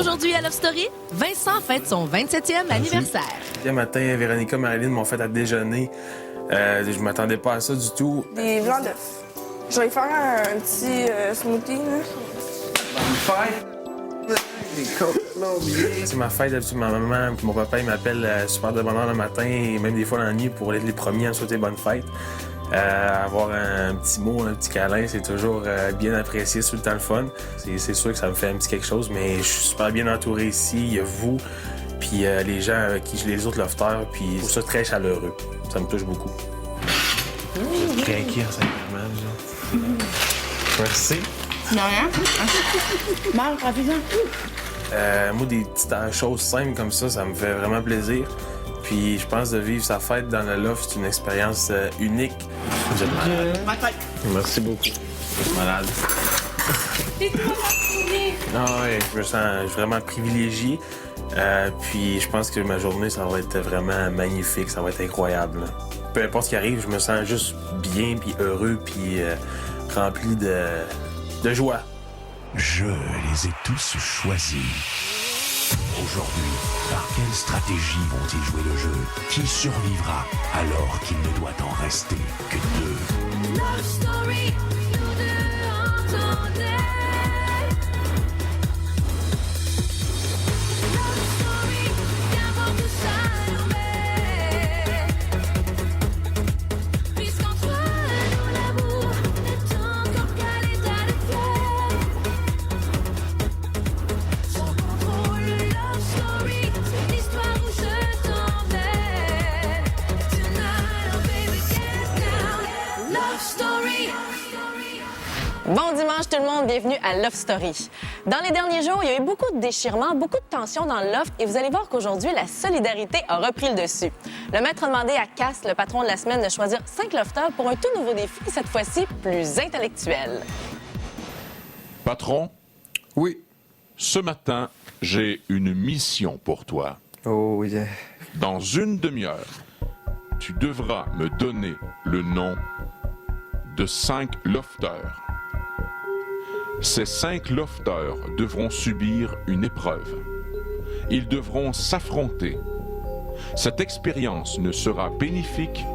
Aujourd'hui à Love Story, Vincent fête son 27e anniversaire. Le matin, Véronica et Marilyn m'ont fait à déjeuner. Je m'attendais pas à ça du tout. Des blancs d'œufs. Je vais faire un petit smoothie. C'est ma fête, d'habitude, ma maman et mon papa ils m'appellent super de bonne heure le matin et même des fois la nuit pour être les premiers à me souhaiter bonne fête. Avoir un petit mot, un petit câlin, c'est toujours bien apprécié, c'est tout le temps le fun. C'est sûr que ça me fait un petit quelque chose, mais je suis super bien entouré ici. Il y a vous, puis les gens avec qui je les autres lofters, puis je trouve ça très chaleureux. Ça me touche beaucoup. Je suis craqué en sacrément, Merci. De rien. Marc, rapidement. Moi, des petites choses simples comme ça me fait vraiment plaisir. Puis je pense de vivre sa fête dans le loft, c'est une expérience unique. Vous êtes malade. Merci beaucoup. Vous êtes malade. Ah ouais, je me sens vraiment privilégié. Puis je pense que ma journée, ça va être vraiment magnifique, ça va être incroyable. Peu importe ce qui arrive, je me sens juste bien, puis heureux, puis rempli de joie. Je les ai tous choisis. Aujourd'hui, par quelle stratégie vont-ils jouer le jeu? Qui survivra alors qu'il ne doit en rester que deux? Love Story, nous deux entendez. Love Story, viens voir tout ça nous met. Puisqu'entre nous l'amour n'est encore qu'à l'état de fleur. Sans contrôle, Love Story, c'est l'histoire où je t'emmène. Tonight, oh baby, get down. Love Story. Bon dimanche tout le monde, bienvenue à Love Story. Dans les derniers jours, il y a eu beaucoup de déchirements, beaucoup de tensions dans le loft et vous allez voir qu'aujourd'hui, la solidarité a repris le dessus. Le maître a demandé à Cass, le patron de la semaine, de choisir 5 lofters pour un tout nouveau défi, cette fois-ci plus intellectuel. Patron, Oui. ce matin, j'ai une mission pour toi. Oh, yeah. Dans une demi-heure, tu devras me donner le nom de 5 lofters. Ces 5 lofters devront subir une épreuve. Ils devront s'affronter. Cette expérience ne sera bénéfique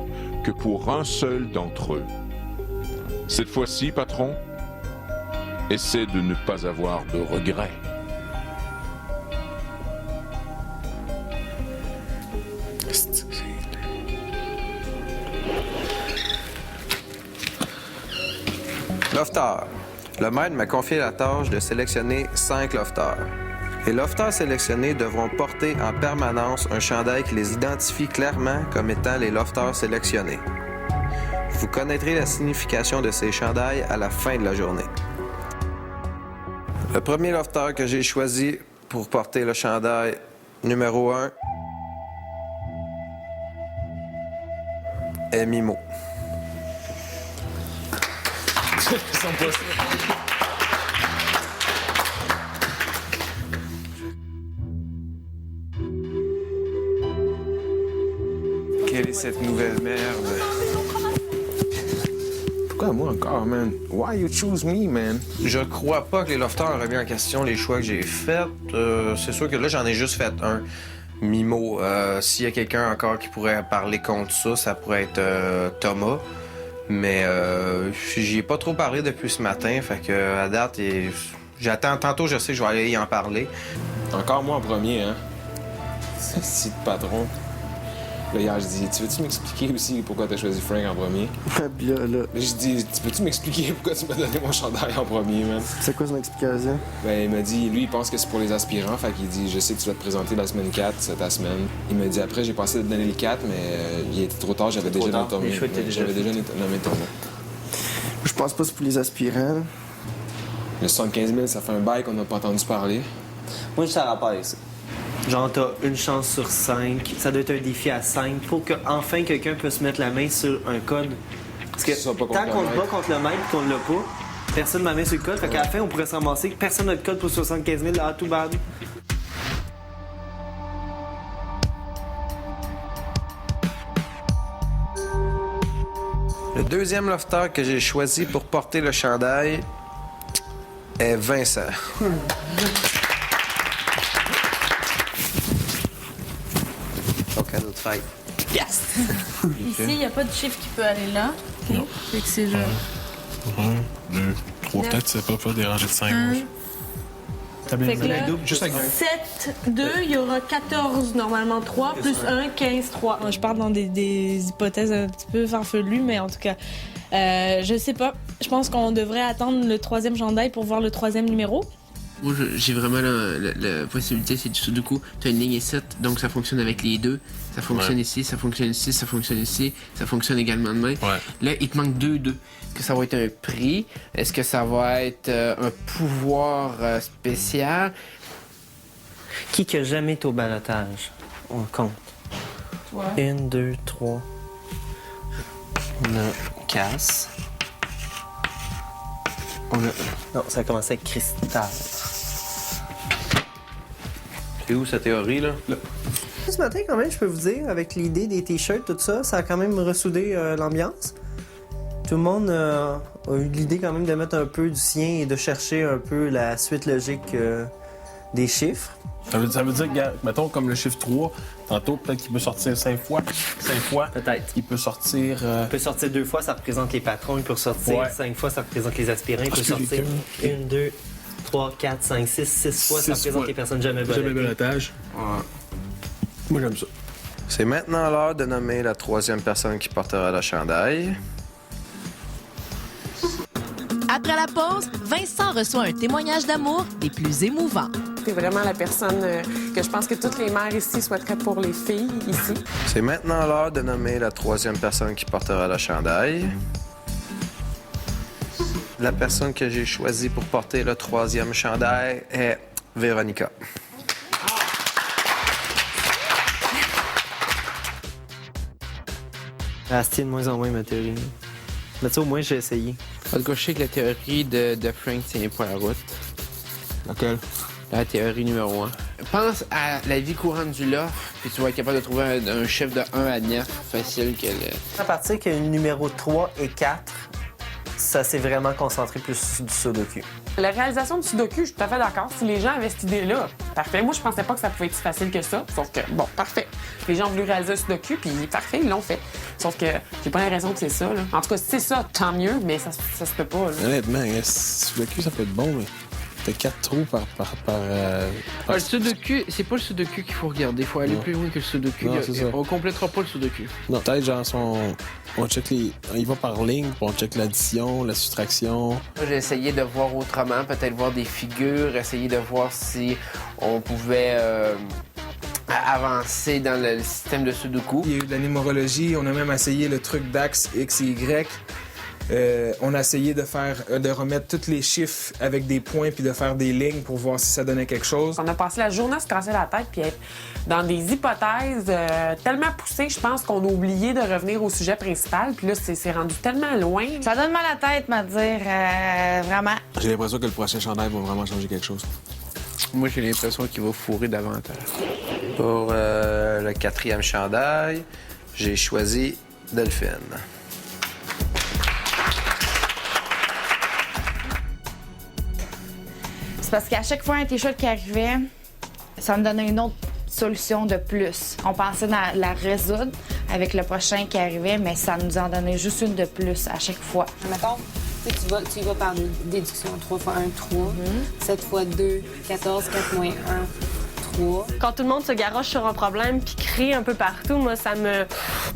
que pour un seul d'entre eux. Cette fois-ci, patron, essaie de ne pas avoir de regrets. Lofter. Le maître m'a confié la tâche de sélectionner 5 lofters. Les lofters sélectionnés devront porter en permanence un chandail qui les identifie clairement comme étant les lofters sélectionnés. Vous connaîtrez la signification de ces chandails à la fin de la journée. Le premier lofter que j'ai choisi pour porter le chandail numéro 1 est Mimo. Quelle est cette nouvelle merde? Pourquoi moi encore, man? Why you choose me, man? Je crois pas que les lofters auraient mis en question les choix que j'ai faits. C'est sûr que là, j'en ai juste fait un. Mimo. S'il y a quelqu'un encore qui pourrait parler contre ça, ça pourrait être Thomas. Mais j'y ai pas trop parlé depuis ce matin, fait que à date, j'attends. Tantôt, je sais que je vais aller y en parler. Encore moi en premier, hein? C'est le patron. Là, hier, je dis, tu veux-tu m'expliquer aussi pourquoi t'as choisi Frank en premier? Bien là. Je dis, tu peux-tu m'expliquer pourquoi tu m'as donné mon chandail en premier, man? C'est quoi son explication? Ben, il m'a dit, lui, il pense que c'est pour les aspirants, fait qu'il dit, je sais que tu vas te présenter la semaine 4, c'est ta semaine. Il m'a dit, après, j'ai pensé de donner le 4, mais il était trop tard, j'avais déjà nommé Thomas. J'avais déjà nommé Thomas. Je pense pas que c'est pour les aspirants. Le 75 000, ça fait un bail qu'on n'a pas entendu parler. Moi, ça rappelle ça. Genre, t'as une chance sur 5. Ça doit être un défi à 5 pour qu'enfin quelqu'un puisse mettre la main sur un code. Parce que tant qu'on se bat contre le maître et qu'on l'a pas, personne ne met la main sur le code. Fait qu'à la fin, on pourrait se ramasser que personne n'a de code pour 75 000. Ah, tout bad. Le deuxième lofter que j'ai choisi pour porter le chandail est Vincent. fight. Yes! Ici, il n'y a pas de chiffre qui peut aller là. Non. Fait que c'est genre... 1, 2, 3, peut-être, c'est pas déranger de 5. Fait que là, Juste avec 7, 2, il y aura 14 normalement 3, plus 1, 15, 3. Je pars dans des hypothèses un petit peu farfelues, mais en tout cas, je sais pas. Je pense qu'on devrait attendre le 3e chandail pour voir le 3e numéro. Moi, j'ai vraiment la possibilité, c'est du Sudoku. Tu as une ligne et 7, donc ça fonctionne avec les deux. Ça fonctionne ici, ça fonctionne ici, ça fonctionne ici, ça fonctionne également de main. Là, il te manque 2-2. Est-ce que ça va être un prix? Est-ce que ça va être un pouvoir spécial? Qui a jamais été au balotage? On compte. 1, 2, 3. On a Cass. On a... Non, ça a commencé avec Cristal. C'est où sa théorie, là? Ce matin, quand même, je peux vous dire, avec l'idée des t-shirts, tout ça, ça a quand même ressoudé l'ambiance. Tout le monde a eu l'idée quand même de mettre un peu du sien et de chercher un peu la suite logique des chiffres. Ça veut dire, mettons, comme le chiffre 3, tantôt, peut-être qu'il peut sortir 5 fois. 5 fois. Peut-être. Il peut sortir... Il peut sortir 2 fois, ça représente les patrons. Il peut sortir 5 fois, ça représente les aspirants. Il peut sortir 1, 2, 3, 4, 5, 6 fois, ça représente les personnes jamais balotées. Moi, j'aime ça. C'est maintenant l'heure de nommer la 3e personne qui portera le chandail. Après la pause, Vincent reçoit un témoignage d'amour des plus émouvants. T'es vraiment la personne que je pense que toutes les mères ici souhaiteraient pour les filles ici. C'est maintenant l'heure de nommer la 3e personne qui portera le chandail. La personne que j'ai choisie pour porter le 3e chandail est Véronica. C'est de moins en moins ma théorie. Mais tu sais, au moins, j'ai essayé. En tout cas, je sais que la théorie de Frank tient pas la route. Laquelle? La théorie numéro 1. Pense à la vie courante du loft, puis tu vas être capable de trouver un chiffre de 1 à 9 facile que le... À partir que numéro 3 et 4, ça s'est vraiment concentré plus sur du Sudoku. La réalisation du Sudoku, je suis tout à fait d'accord. Si les gens avaient cette idée-là, parfait. Moi, je pensais pas que ça pouvait être si facile que ça. Sauf que, bon, parfait. Les gens ont voulu réaliser un Sudoku, puis parfait, ils l'ont fait. Sauf que j'ai pas l'impression que c'est ça, là. En tout cas, si c'est ça, tant mieux, mais ça se peut pas, là. Honnêtement, Sudoku, ça peut être bon, mais t'as 4 trous par... Le Sudoku, c'est pas le Sudoku qu'il faut regarder. Il faut aller plus loin que le Sudoku. Non, c'est ça. On complétera pas le Sudoku. Non, peut-être genre on check les... Il va par ligne, puis on check l'addition, la soustraction. Moi, j'ai essayé de voir autrement, peut-être voir des figures, essayer de voir si on pouvait avancer dans le système de Sudoku. Il y a eu de la numérologie, on a même essayé le truc d'axe X et Y. On a essayé de remettre tous les chiffres avec des points puis de faire des lignes pour voir si ça donnait quelque chose. On a passé la journée à se casser la tête puis être dans des hypothèses tellement poussées, je pense qu'on a oublié de revenir au sujet principal. Puis là, c'est rendu tellement loin. Ça donne mal à la tête, m'a dire, vraiment. J'ai l'impression que le prochain chandail va vraiment changer quelque chose. Moi, j'ai l'impression qu'il va fourrer davantage. Pour le 4e chandail, j'ai choisi Delphine. C'est parce qu'à chaque fois un t-shirt qui arrivait, ça me donnait une autre solution de plus. On pensait la résoudre avec le prochain qui arrivait, mais ça nous en donnait juste une de plus à chaque fois. Mettons, tu y vas par déduction. 3 fois 1, 3. 7 fois 2, 14. 4 moins 1, 3. Quand tout le monde se garoche sur un problème puis crie un peu partout, moi, ça me...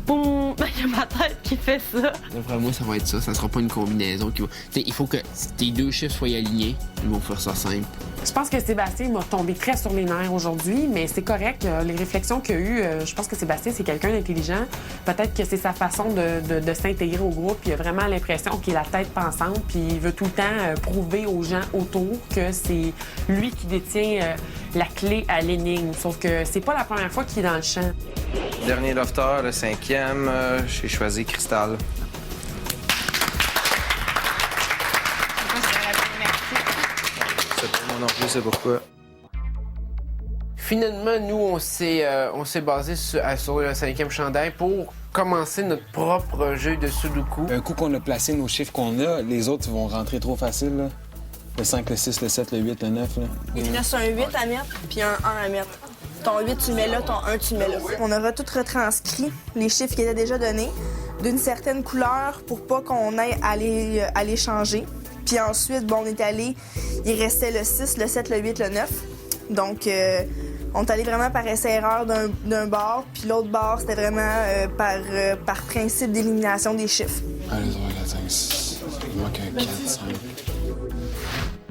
Boum! Il y a ma tête qui fait ça. D'après moi, ça va être ça. Ça sera pas une combinaison qui va... T'sais, il faut que tes deux chiffres soient alignés. Ils vont faire ça simple. Je pense que Sébastien m'a tombé très sur les nerfs aujourd'hui, mais c'est correct. Les réflexions qu'il y a eues, je pense que Sébastien, c'est quelqu'un d'intelligent. Peut-être que c'est sa façon de s'intégrer au groupe. Il a vraiment l'impression qu'il a la tête pensante, puis il veut tout le temps prouver aux gens autour que c'est lui qui détient la clé à l'énigme. Sauf que c'est pas la première fois qu'il est dans le champ. Dernier lofter, le 5e, j'ai choisi Cristal. Moi non plus, c'est pourquoi. Finalement, nous, on s'est basé sur le 5e chandail pour commencer notre propre jeu de Sudoku. Un coup qu'on a placé nos chiffres qu'on a, les autres vont rentrer trop facile, là. Le 5, le 6, le 7, le 8, le 9, là. Il reste un 8 à mettre puis un 1 à mettre. ton 8, tu le mets là, ton 1, tu le mets là. On aura tout retranscrit, les chiffres qui étaient déjà donnés, d'une certaine couleur pour pas qu'on ait à les changer. Puis ensuite, bon, on est allé, il restait le 6, le 7, le 8, le 9. Donc, on est allé vraiment par essai-erreur d'un bord, puis l'autre bord, c'était vraiment par principe d'élimination des chiffres. Allez, 4, 5, 6. Il manque un 4, 5.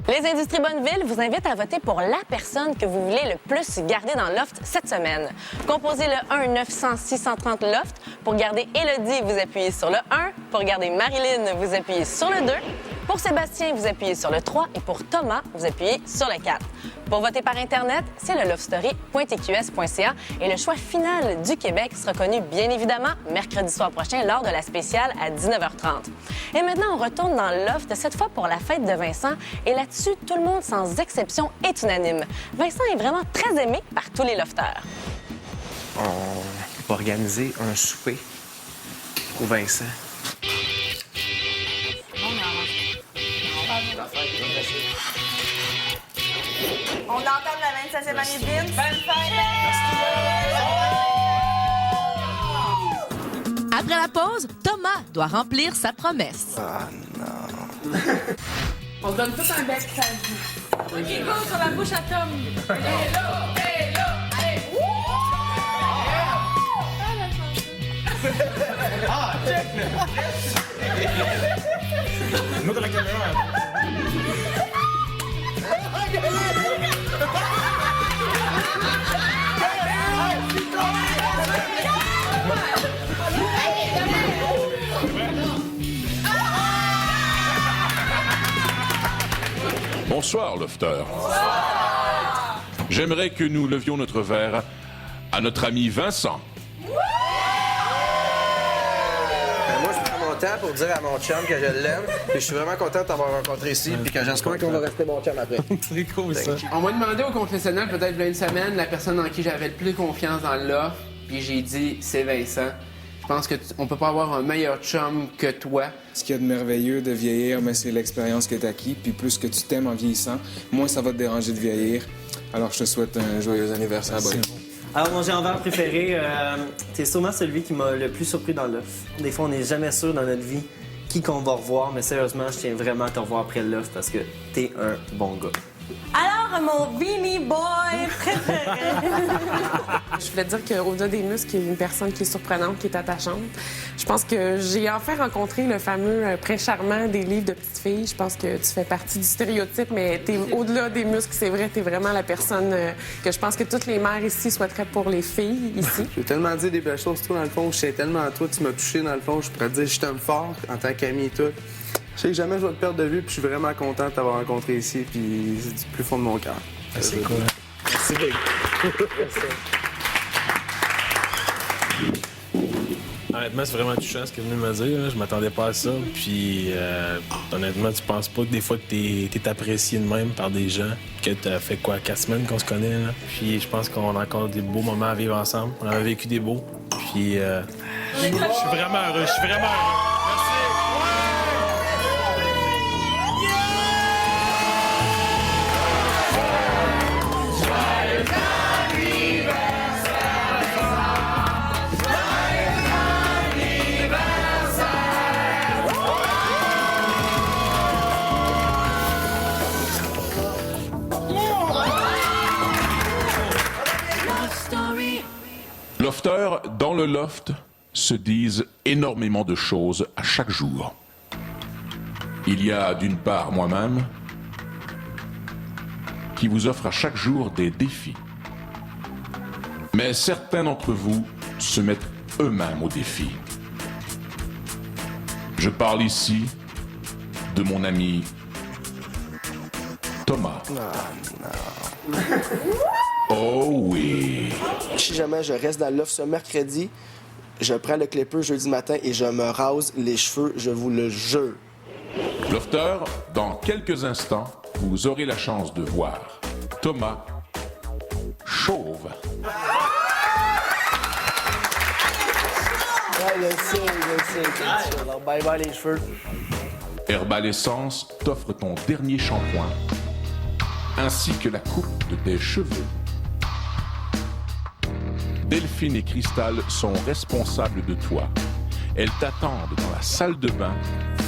Les Industries Bonneville vous invitent à voter pour la personne que vous voulez le plus garder dans le loft cette semaine. Composez le 1-900-630 loft. Pour garder Élodie, vous appuyez sur le 1. Pour garder Marilyn, vous appuyez sur le 2. Pour Sébastien, vous appuyez sur le 3. Et pour Thomas, vous appuyez sur le 4. Pour voter par Internet, c'est le lovestory.tqs.ca et le choix final du Québec sera connu bien évidemment mercredi soir prochain lors de la spéciale à 19h30. Et maintenant, on retourne dans le loft, cette fois pour la fête de Vincent. Et là-dessus, tout le monde, sans exception, est unanime. Vincent est vraiment très aimé par tous les lofteurs. On va organiser un souper pour Vincent. On entame la 27e année de Vince. Bonne fête! Après la pause, Thomas doit remplir sa promesse. Ah non. On se donne tout un bec, ça joue. OK, go sur la bouche à Tom. Ah, check! Nous, dans la caméra. Bonsoir, Lofter. J'aimerais que nous levions notre verre à notre ami Vincent. Moi, je prends mon temps pour dire à mon chum que je l'aime. Et je suis vraiment content de t'avoir rencontré ici. Puis que j'espère qu'on va rester bon chum après. C'est cool, ça. On m'a demandé au confessionnal, peut-être il y a une semaine, la personne en qui j'avais le plus confiance dans le loft. Puis j'ai dit, c'est Vincent. Je pense qu'on peut pas avoir un meilleur chum que toi. Ce qu'il y a de merveilleux de vieillir, mais c'est l'expérience que tu as acquis. Puis plus que tu t'aimes en vieillissant, moins ça va te déranger de vieillir. Alors je te souhaite un joyeux anniversaire. Alors, mon géant préféré, c'est sûrement celui qui m'a le plus surpris dans l'off. Des fois, on n'est jamais sûr dans notre vie qui qu'on va revoir, mais sérieusement, je tiens vraiment à te revoir après l'off parce que t'es un bon gars. Alors, mon Beanie Boy préféré. Je voulais te dire qu'au-delà des muscles, il y a une personne qui est surprenante, qui est attachante. Je pense que j'ai enfin rencontré le fameux prince charmant des livres de petites filles. Je pense que tu fais partie du stéréotype, mais au-delà des muscles, c'est vrai, t'es vraiment la personne que je pense que toutes les mères ici souhaiteraient pour les filles ici. J'ai tellement dit des belles choses, toi, dans le fond. Je sais tellement à toi, tu m'as touché, dans le fond. Je pourrais te dire, je t'aime fort en tant qu'ami et tout. Je sais que jamais je vais te perdre de vue, puis je suis vraiment content de t'avoir rencontré ici, puis c'est du plus fond de mon cœur. C'est cool. Merci, Big. Honnêtement, c'est vraiment touchant ce que tu viens de me dire. Là. Je m'attendais pas à ça. Puis, honnêtement, tu penses pas que des fois que t'es apprécié de même par des gens, que t'as fait quoi, 4 semaines qu'on se connaît. Là. Puis, je pense qu'on a encore des beaux moments à vivre ensemble. On a vécu des beaux. Puis, je suis vraiment heureux. Je suis vraiment heureux. Lofters, dans le loft, se disent énormément de choses à chaque jour. Il y a d'une part moi-même, qui vous offre à chaque jour des défis. Mais certains d'entre vous se mettent eux-mêmes au défi. Je parle ici de mon ami Thomas. Oh oui! Si jamais je reste dans le loft ce mercredi, je prends le clipper jeudi matin et je me rase les cheveux, je vous le jure. Lofter, dans quelques instants, vous aurez la chance de voir Thomas chauve. Ouais, je sais. Alors, bye bye les cheveux. Herbal Essence t'offre ton dernier shampoing, ainsi que la coupe de tes cheveux. Delphine et Cristal sont responsables de toi. Elles t'attendent dans la salle de bain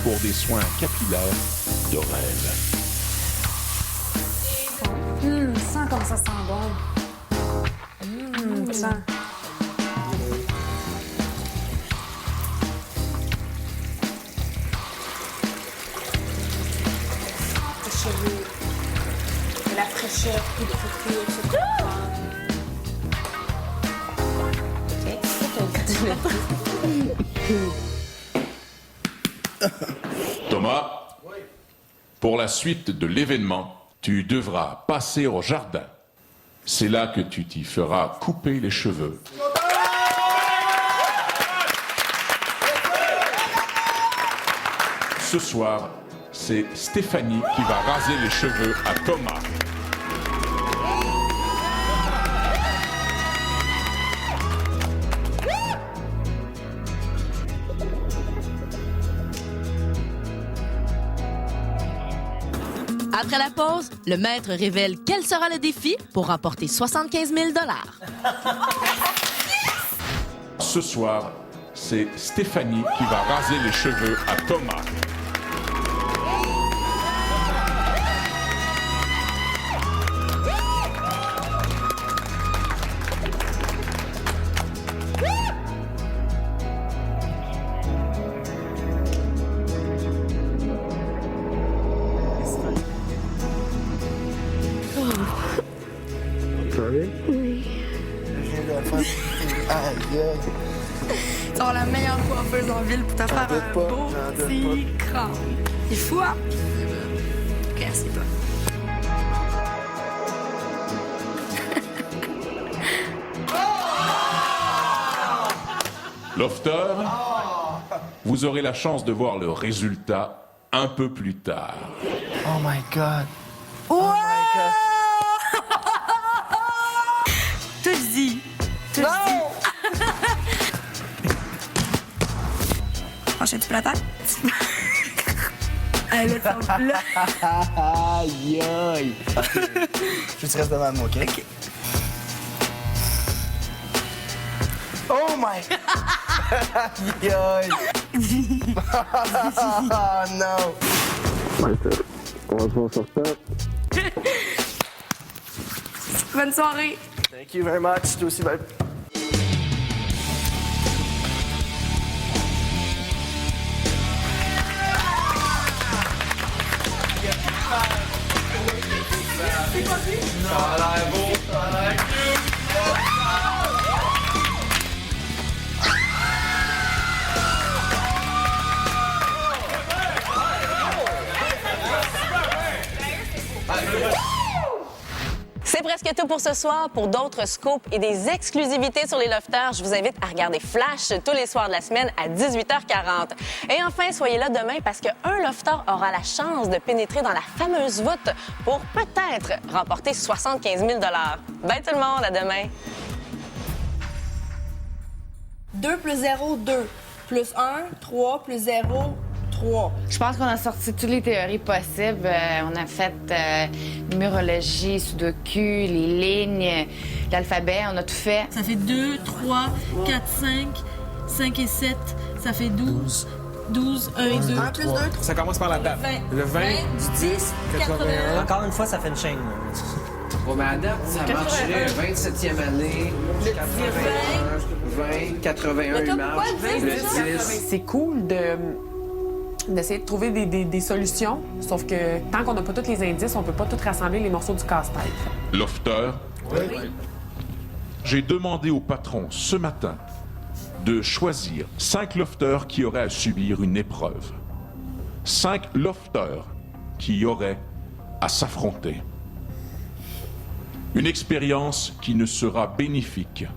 pour des soins capillaires de rêve. Sens comme ça sent bon. Sens. Les cheveux. Et la fraîcheur qui te fait sur ton corps. Thomas, pour la suite de l'événement, tu devras passer au jardin. C'est là que tu t'y feras couper les cheveux. Ce soir, c'est Stéphanie qui va raser les cheveux à Thomas. Après la pause, le maître révèle quel sera le défi pour remporter 75 000 $. Ce soir, c'est Stéphanie qui va raser les cheveux à Thomas. Oui. Tu vas la meilleure coiffeuse en ville pour te faire un beau petit cran. Il faut, hein? Ok, assieds-toi. Lofter, vous aurez la chance de voir le résultat un peu plus tard. Oh my God. Oh my God. Tout dit. Non! Enchaînes-tu pour la tête? Allez, là, là. Aïe, aïe. Je te reste devant moi, OK? OK. Oh my... Aïe, aïe. Oh non. On va se voir sur ça. Bonne soirée. Thank you very much. Toi aussi, babe. Ça a l'air beau, ça a l'air cute. C'est presque tout pour ce soir. Pour d'autres scoops et des exclusivités sur les lofters, je vous invite à regarder Flash tous les soirs de la semaine à 18h40. Et enfin, soyez là demain parce qu'un lofter aura la chance de pénétrer dans la fameuse voûte pour peut-être remporter 75 000 $. Bye tout le monde, à demain. 2 plus 0, 2. Plus 1, 3 plus 0, 3. Je pense qu'on a sorti toutes les théories possibles. On a fait numérologie, sudoku, les lignes, l'alphabet, on a tout fait. Ça fait 2, 3, 4, 5 et 7. Ça fait 12. 12, 1 et 2. 1 plus 2, 3. Ça commence par la date. Le 20. Du 10, 81. Encore une fois, ça fait une chaîne. Bon, mais à date, ça marcherait 27e année, 81, 20, 81, il marche, le 10. C'est cool d'essayer de trouver des solutions, sauf que tant qu'on n'a pas tous les indices, on peut pas tout rassembler les morceaux du casse-tête. Lofter, Oui. j'ai demandé au patron ce matin de choisir 5 lofters qui auraient à subir une épreuve. 5 lofters qui auraient à s'affronter. Une expérience qui ne sera bénéfique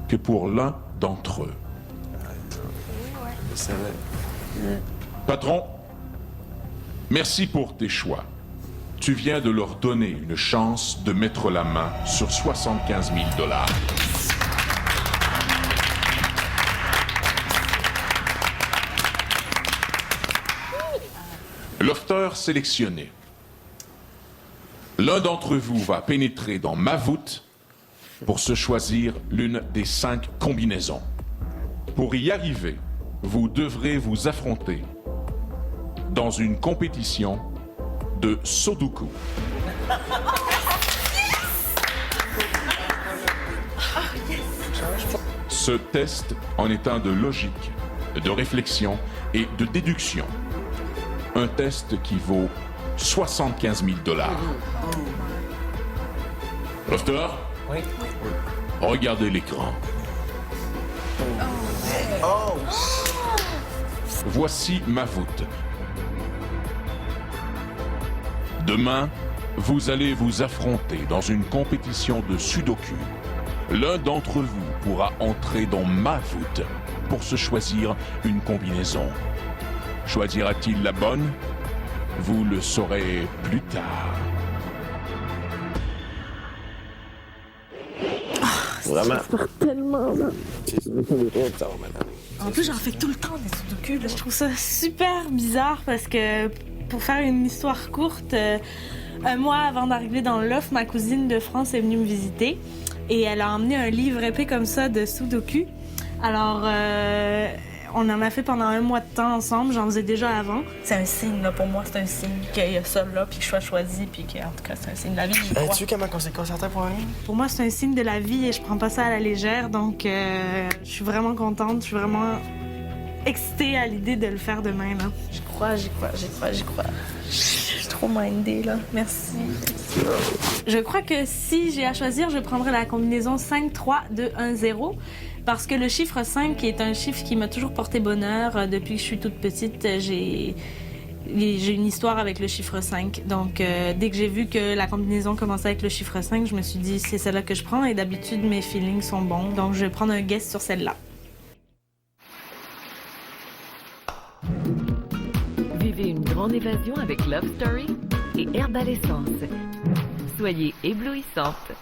que pour l'un d'entre eux. Patron, merci pour tes choix. Tu viens de leur donner une chance de mettre la main sur 75 000 $. Lofter sélectionné. L'un d'entre vous va pénétrer dans ma voûte pour se choisir l'une des 5 combinaisons. Pour y arriver, vous devrez vous affronter dans une compétition de Sudoku. Ce test en est un de logique, de réflexion et de déduction. Un test qui vaut 75 000 $. Lofter? Oui. Regardez l'écran. Voici ma voûte. Demain, vous allez vous affronter dans une compétition de Sudoku. L'un d'entre vous pourra entrer dans ma voûte pour se choisir une combinaison. Choisira-t-il la bonne? Vous le saurez plus tard. Vraiment. Tellement. En plus, j'en fais tout le temps des Sudoku. Là. Je trouve ça super bizarre parce que, pour faire une histoire courte, un mois avant d'arriver dans le loft, ma cousine de France est venue me visiter et elle a emmené un livre épais comme ça de Sudoku. Alors, on en a fait pendant un mois de temps ensemble. J'en faisais déjà avant. C'est un signe, là, pour moi. C'est un signe qu'il y a ça là, puis que je sois choisie, puis que, en tout cas, c'est un signe de la vie. Tu sais comment c'est concerté pour rien? Pour moi, c'est un signe de la vie et je prends pas ça à la légère. Donc, je suis vraiment contente. Je suis vraiment excitée à l'idée de le faire demain, là. J'y crois. Je suis trop mindée, là. Merci. Je crois que si j'ai à choisir, je prendrais la combinaison 5-3-2-1-0. Parce que le chiffre 5 est un chiffre qui m'a toujours porté bonheur. Depuis que je suis toute petite, j'ai une histoire avec le chiffre 5. Donc, dès que j'ai vu que la combinaison commençait avec le chiffre 5, je me suis dit, c'est celle-là que je prends. Et d'habitude, mes feelings sont bons. Donc, je vais prendre un guess sur celle-là. Vivez une grande évasion avec Love Story et Herbal Essence. Soyez éblouissantes.